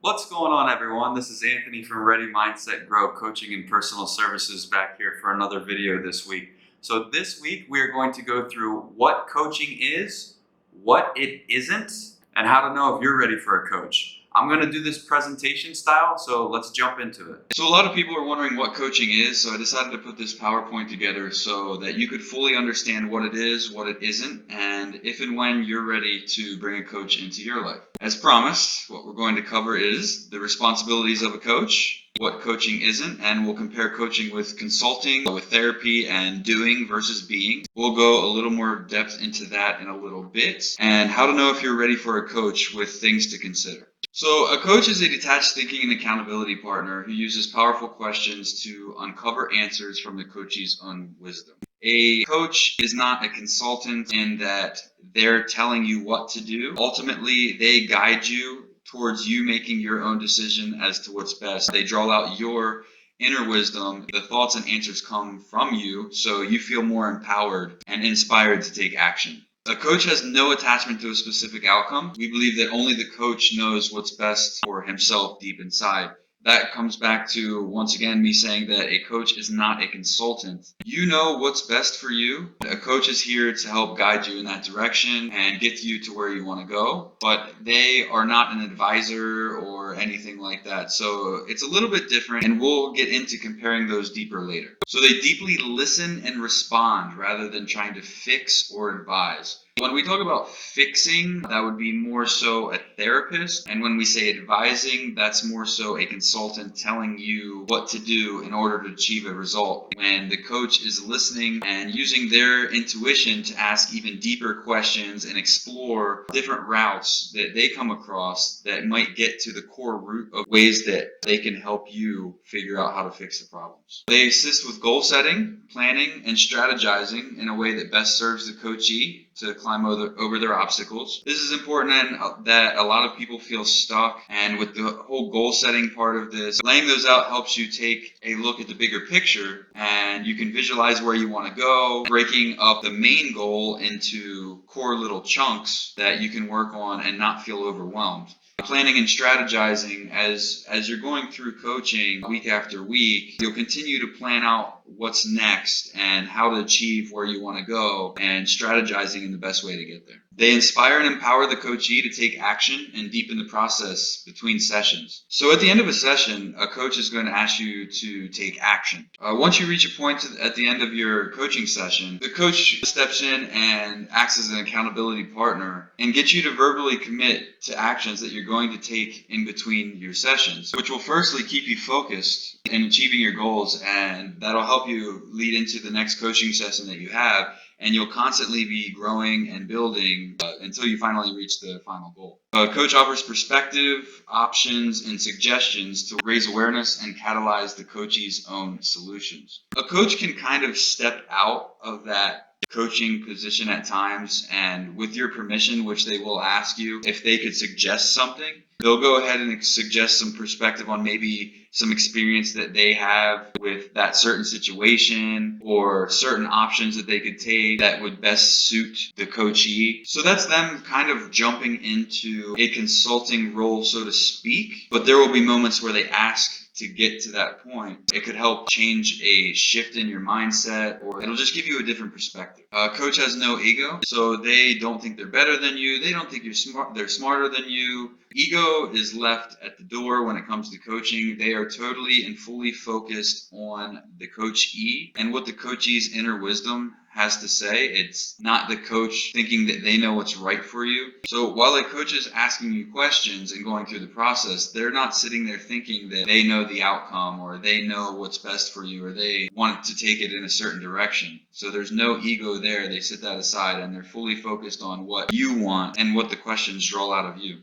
What's going on, everyone? This is Anthony from ReadyMindsetGrow Coaching and Personal Services back here for another video this week. So this week we are going to go through what coaching is, what it isn't, and how to know if you're ready for a coach. I'm going to do this presentation style, so let's jump into it. So a lot of people are wondering what coaching is, so I decided to put this PowerPoint together so that you could fully understand what it is, what it isn't, and if and when you're ready to bring a coach into your life. As promised, what we're going to cover is the responsibilities of a coach, what coaching isn't, and we'll compare coaching with consulting, with therapy, and doing versus being. We'll go a little more depth into that in a little bit, and how to know if you're ready for a coach with things to consider. So a coach is a detached thinking and accountability partner who uses powerful questions to uncover answers from the coachee's own wisdom. A coach is not a consultant in that they're telling you what to do. Ultimately, they guide you towards you making your own decision as to what's best. They draw out your inner wisdom. The thoughts and answers come from you, so you feel more empowered and inspired to take action. A coach has no attachment to a specific outcome. We believe that only the coach knows what's best for himself deep inside. That comes back to, once again, me saying that a coach is not a consultant. You know what's best for you. A coach is here to help guide you in that direction and get you to where you want to go, but they are not an advisor or anything like that. So it's a little bit different, and we'll get into comparing those deeper later. So they deeply listen and respond rather than trying to fix or advise. When we talk about fixing, that would be more so a therapist. And when we say advising, that's more so a consultant telling you what to do in order to achieve a result. When the coach is listening and using their intuition to ask even deeper questions and explore different routes that they come across that might get to the core root of ways that they can help you figure out how to fix the problems. They assist with goal setting, planning, and strategizing in a way that best serves the coachee to climb over their obstacles. This is important and that a lot of people feel stuck, and with the whole goal setting part of this, laying those out helps you take a look at the bigger picture and you can visualize where you want to go, breaking up the main goal into core little chunks that you can work on and not feel overwhelmed. Planning and strategizing, as you're going through coaching week after week, you'll continue to plan out what's next and how to achieve where you want to go and strategizing in the best way to get there. They inspire and empower the coachee to take action and deepen the process between sessions. So at the end of a session, a coach is going to ask you to take action. Once you reach a point at the end of your coaching session, the coach steps in and acts as an accountability partner and gets you to verbally commit to actions that you're going to take in between your sessions, which will firstly keep you focused in achieving your goals, and that'll help you lead into the next coaching session that you have, and you'll constantly be growing and building until you finally reach the final goal. A coach offers perspective, options, and suggestions to raise awareness and catalyze the coachee's own solutions. A coach can kind of step out of that coaching position at times, and with your permission, which they will ask you, if they could suggest something, they'll go ahead and suggest some perspective on maybe some experience that they have with that certain situation or certain options that they could take that would best suit the coachee. So that's them kind of jumping into a consulting role, so to speak, but there will be moments where they ask to get to that point. It could help change a shift in your mindset, or it'll just give you a different perspective. A coach has no ego, so they don't think they're better than you. They don't think you're smart. They're smarter than you. Ego is left at the door when it comes to coaching. They are totally and fully focused on the coachee and what the coachee's inner wisdom has to say. It's not the coach thinking that they know what's right for you. So while a coach is asking you questions and going through the process, they're not sitting there thinking that they know the outcome or they know what's best for you or they want to take it in a certain direction. So there's no ego there. They sit that aside and they're fully focused on what you want and what the questions draw out of you.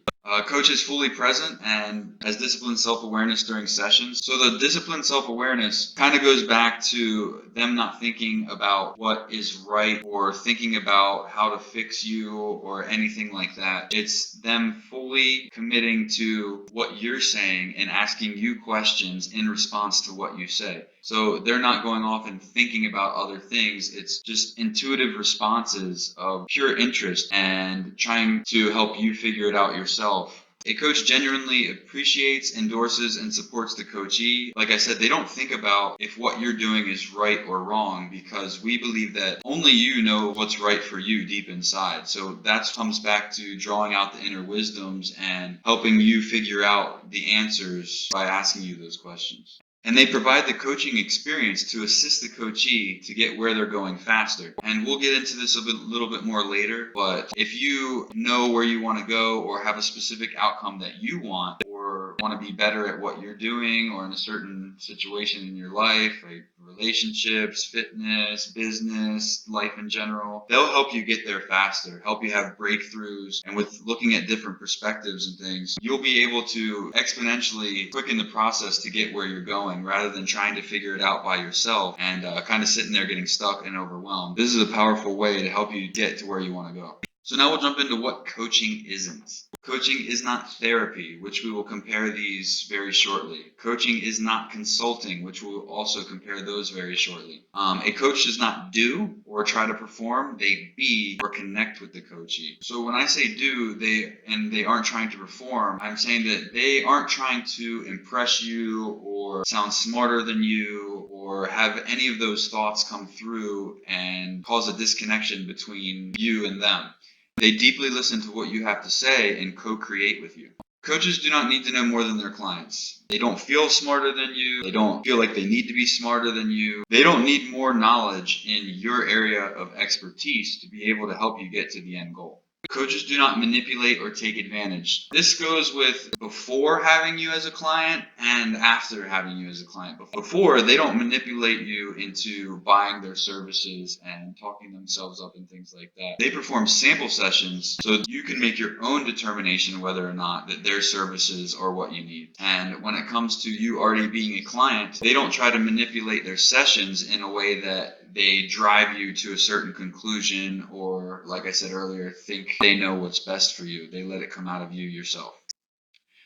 Coach is fully present and has disciplined self-awareness during sessions. So the disciplined self-awareness kind of goes back to them not thinking about what is right or thinking about how to fix you or anything like that. It's them fully committing to what you're saying and asking you questions in response to what you say. So they're not going off and thinking about other things. It's just intuitive responses of pure interest and trying to help you figure it out yourself. A coach genuinely appreciates, endorses, and supports the coachee. Like I said, they don't think about if what you're doing is right or wrong, because we believe that only you know what's right for you deep inside. So that comes back to drawing out the inner wisdoms and helping you figure out the answers by asking you those questions. And they provide the coaching experience to assist the coachee to get where they're going faster. And we'll get into this a little bit more later, but if you know where you want to go or have a specific outcome that you want, or want to be better at what you're doing or in a certain situation in your life, like relationships, fitness, business, life in general, they'll help you get there faster, help you have breakthroughs. And with looking at different perspectives and things, you'll be able to exponentially quicken the process to get where you're going, rather than trying to figure it out by yourself and kind of sitting there getting stuck and overwhelmed. This is a powerful way to help you get to where you want to go. So now we'll jump into what coaching isn't. Coaching is not therapy, which we will compare these very shortly. Coaching is not consulting, which we will also compare those very shortly. A coach does not do or try to perform, they be or connect with the coachee. So when I say do, they aren't trying to perform, I'm saying that they aren't trying to impress you or sound smarter than you or have any of those thoughts come through and cause a disconnection between you and them. They deeply listen to what you have to say and co-create with you. Coaches do not need to know more than their clients. They don't feel smarter than you. They don't feel like they need to be smarter than you. They don't need more knowledge in your area of expertise to be able to help you get to the end goal. Coaches do not manipulate or take advantage. This goes with before having you as a client and after having you as a client. Before, they don't manipulate you into buying their services and talking themselves up and things like that. They perform sample sessions so you can make your own determination whether or not that their services are what you need. And when it comes to you already being a client, they don't try to manipulate their sessions in a way that they drive you to a certain conclusion or, like I said earlier, think they know what's best for you. They let it come out of you yourself.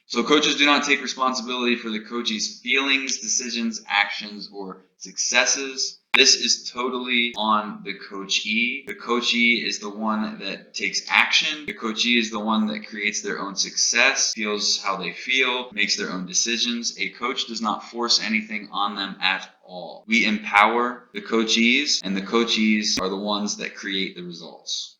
So coaches do not take responsibility for the coachee's feelings, decisions, actions, or successes. This is totally on the coachee. The coachee is the one that takes action. The coachee is the one that creates their own success, feels how they feel, makes their own decisions. A coach does not force anything on them at all. We empower the coachees, and the coachees are the ones that create the results.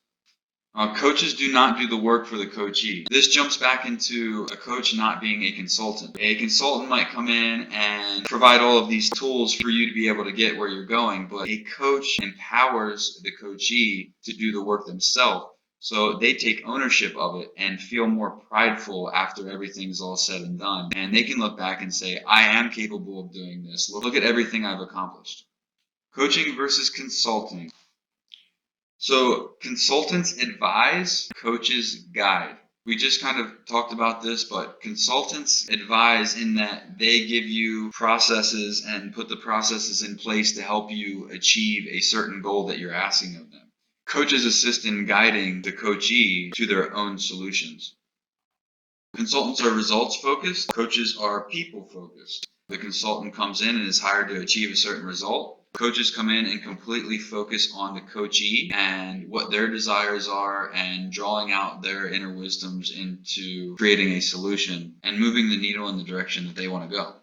Coaches do not do the work for the coachee. This jumps back into a coach not being a consultant. A consultant might come in and provide all of these tools for you to be able to get where you're going, but a coach empowers the coachee to do the work themselves. So they take ownership of it and feel more prideful after everything's all said and done. And they can look back and say, I am capable of doing this. Look at everything I've accomplished. Coaching versus consulting. So consultants advise, coaches guide. We just kind of talked about this, but consultants advise in that they give you processes and put the processes in place to help you achieve a certain goal that you're asking of them. Coaches assist in guiding the coachee to their own solutions. Consultants are results focused, coaches are people focused. The consultant comes in and is hired to achieve a certain result. Coaches come in and completely focus on the coachee and what their desires are and drawing out their inner wisdoms into creating a solution and moving the needle in the direction that they want to go.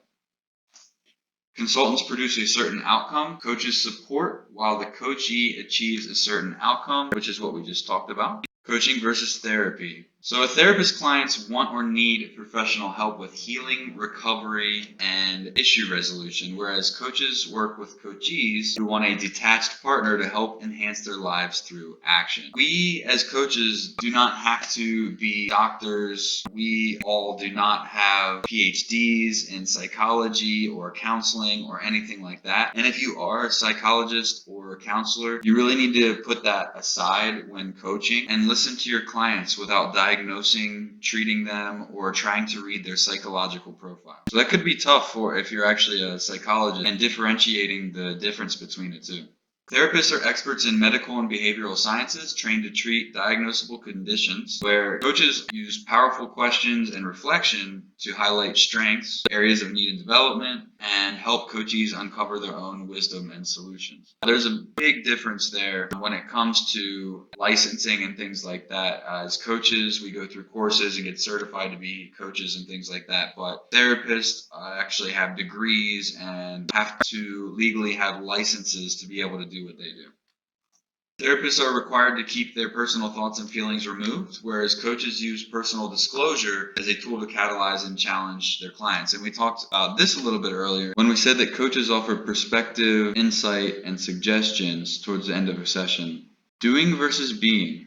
Consultants produce a certain outcome. Coaches support while the coachee achieves a certain outcome, which is what we just talked about. Coaching versus therapy. So a therapist's clients want or need professional help with healing, recovery, and issue resolution, whereas coaches work with coachees who want a detached partner to help enhance their lives through action. We as coaches do not have to be doctors. We all do not have PhDs in psychology or counseling or anything like that. And if you are a psychologist or a counselor, you really need to put that aside when coaching and listen to your clients without diagnosing, treating them, or trying to read their psychological profile. So that could be tough for if you're actually a psychologist and differentiating the difference between the two. Therapists are experts in medical and behavioral sciences trained to treat diagnosable conditions, where coaches use powerful questions and reflection to highlight strengths, areas of need and development, and help coachees uncover their own wisdom and solutions. There's a big difference there when it comes to licensing and things like that. As coaches, we go through courses and get certified to be coaches and things like that, but therapists actually have degrees and have to legally have licenses to be able to do what they do. Therapists are required to keep their personal thoughts and feelings removed, whereas coaches use personal disclosure as a tool to catalyze and challenge their clients. And we talked about this a little bit earlier when we said that coaches offer perspective, insight, and suggestions towards the end of a session. Doing versus being.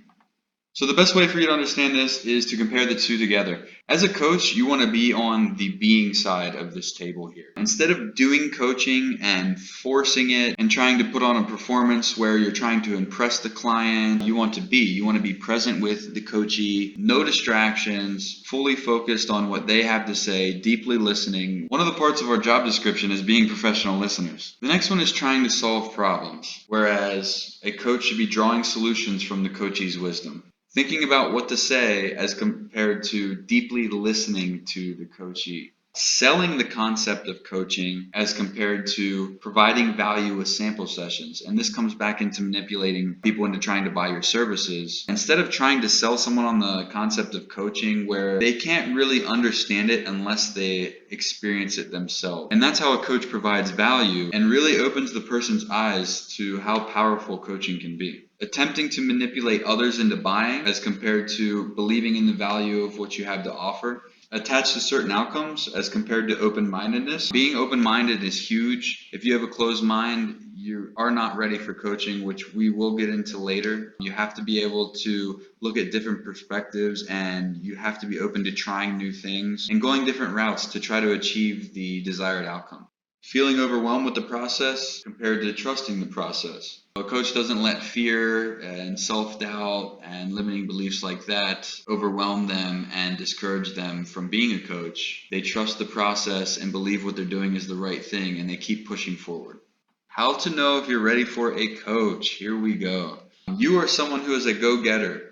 So the best way for you to understand this is to compare the two together. As a coach, you want to be on the being side of this table here. Instead of doing coaching and forcing it and trying to put on a performance where you're trying to impress the client, you want to be present with the coachee, no distractions, fully focused on what they have to say, deeply listening. One of the parts of our job description is being professional listeners. The next one is trying to solve problems, whereas a coach should be drawing solutions from the coachee's wisdom. Thinking about what to say as compared to deeply listening to the coachee. Selling the concept of coaching as compared to providing value with sample sessions. And this comes back into manipulating people into trying to buy your services. Instead of trying to sell someone on the concept of coaching where they can't really understand it unless they experience it themselves. And that's how a coach provides value and really opens the person's eyes to how powerful coaching can be. Attempting to manipulate others into buying as compared to believing in the value of what you have to offer. Attached to certain outcomes as compared to open-mindedness. Being open-minded is huge. If you have a closed mind, you are not ready for coaching, which we will get into later. You have to be able to look at different perspectives and you have to be open to trying new things and going different routes to try to achieve the desired outcome. Feeling overwhelmed with the process compared to trusting the process. A coach doesn't let fear and self-doubt and limiting beliefs like that overwhelm them and discourage them from being a coach. They trust the process and believe what they're doing is the right thing, and they keep pushing forward. How to know if you're ready for a coach. Here we go. You are someone who is a go-getter,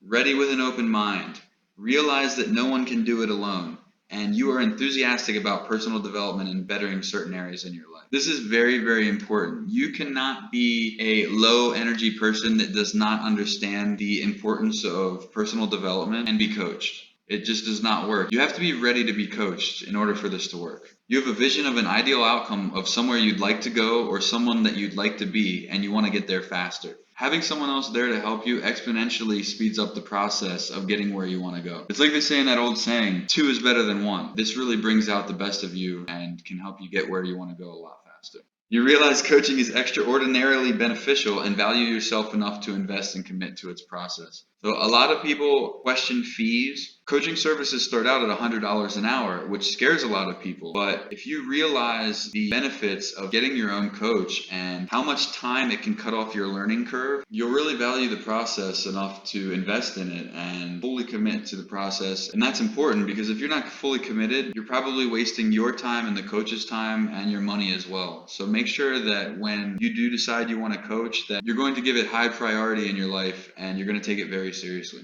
ready with an open mind. Realize that no one can do it alone. And you are enthusiastic about personal development and bettering certain areas in your life. This is very, very important. You cannot be a low energy person that does not understand the importance of personal development and be coached. It just does not work. You have to be ready to be coached in order for this to work. You have a vision of an ideal outcome of somewhere you'd like to go or someone that you'd like to be, and you want to get there faster. Having someone else there to help you exponentially speeds up the process of getting where you want to go. It's like they say in that old saying, 2 is better than 1. This really brings out the best of you and can help you get where you want to go a lot faster. You realize coaching is extraordinarily beneficial and value yourself enough to invest and commit to its process. So a lot of people question fees. Coaching services start out at $100 an hour, which scares a lot of people. But if you realize the benefits of getting your own coach and how much time it can cut off your learning curve, you'll really value the process enough to invest in it and fully commit to the process. And that's important because if you're not fully committed, you're probably wasting your time and the coach's time and your money as well. So make sure that when you do decide you want to coach, that you're going to give it high priority in your life and you're going to take it very seriously.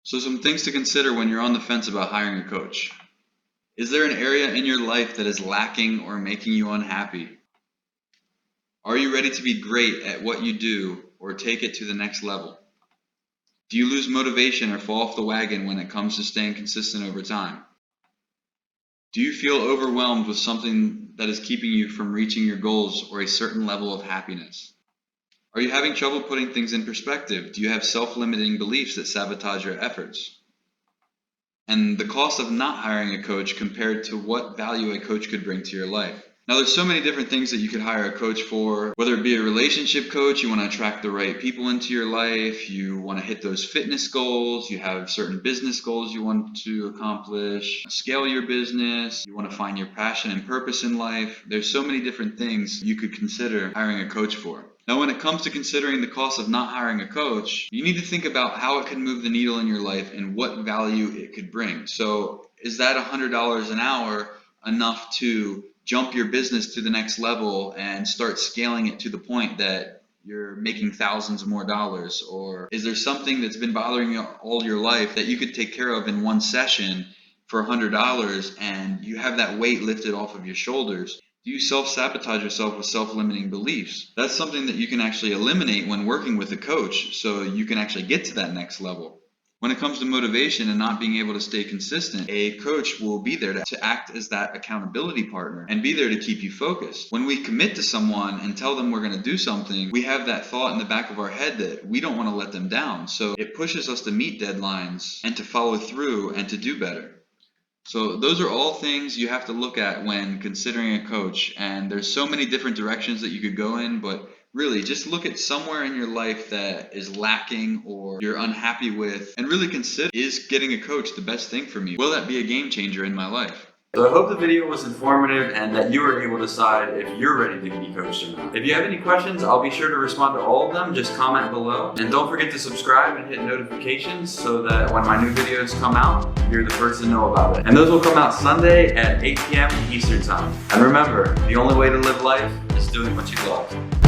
So some things to consider when you're on the fence about hiring a coach. Is there an area in your life that is lacking or making you unhappy? Are you ready to be great at what you do or take it to the next level? Do you lose motivation or fall off the wagon when it comes to staying consistent over time? Do you feel overwhelmed with something that is keeping you from reaching your goals or a certain level of happiness? Are you having trouble putting things in perspective? Do you have self-limiting beliefs that sabotage your efforts? And the cost of not hiring a coach compared to what value a coach could bring to your life. Now, there's so many different things that you could hire a coach for, whether it be a relationship coach, you want to attract the right people into your life, you want to hit those fitness goals, you have certain business goals you want to accomplish, scale your business, you want to find your passion and purpose in life. There's so many different things you could consider hiring a coach for. Now, when it comes to considering the cost of not hiring a coach, you need to think about how it can move the needle in your life and what value it could bring. So is that $100 an hour enough to jump your business to the next level and start scaling it to the point that you're making thousands more dollars? Or is there something that's been bothering you all your life that you could take care of in one session for $100 and you have that weight lifted off of your shoulders? Do you self-sabotage yourself with self-limiting beliefs? That's something that you can actually eliminate when working with a coach, so you can actually get to that next level. When it comes to motivation and not being able to stay consistent, a coach will be there to act as that accountability partner and be there to keep you focused. When we commit to someone and tell them we're going to do something, we have that thought in the back of our head that we don't want to let them down. So it pushes us to meet deadlines and to follow through and to do better. So those are all things you have to look at when considering a coach, and there's so many different directions that you could go in, but really just look at somewhere in your life that is lacking or you're unhappy with, and really consider, is getting a coach the best thing for me? Will that be a game changer in my life? So I hope the video was informative and that you were able to decide if you're ready to be coached or not. If you have any questions, I'll be sure to respond to all of them. Just comment below. And don't forget to subscribe and hit notifications so that when my new videos come out, you're the first to know about it. And those will come out Sunday at 8 p.m. Eastern Time. And remember, the only way to live life is doing what you love.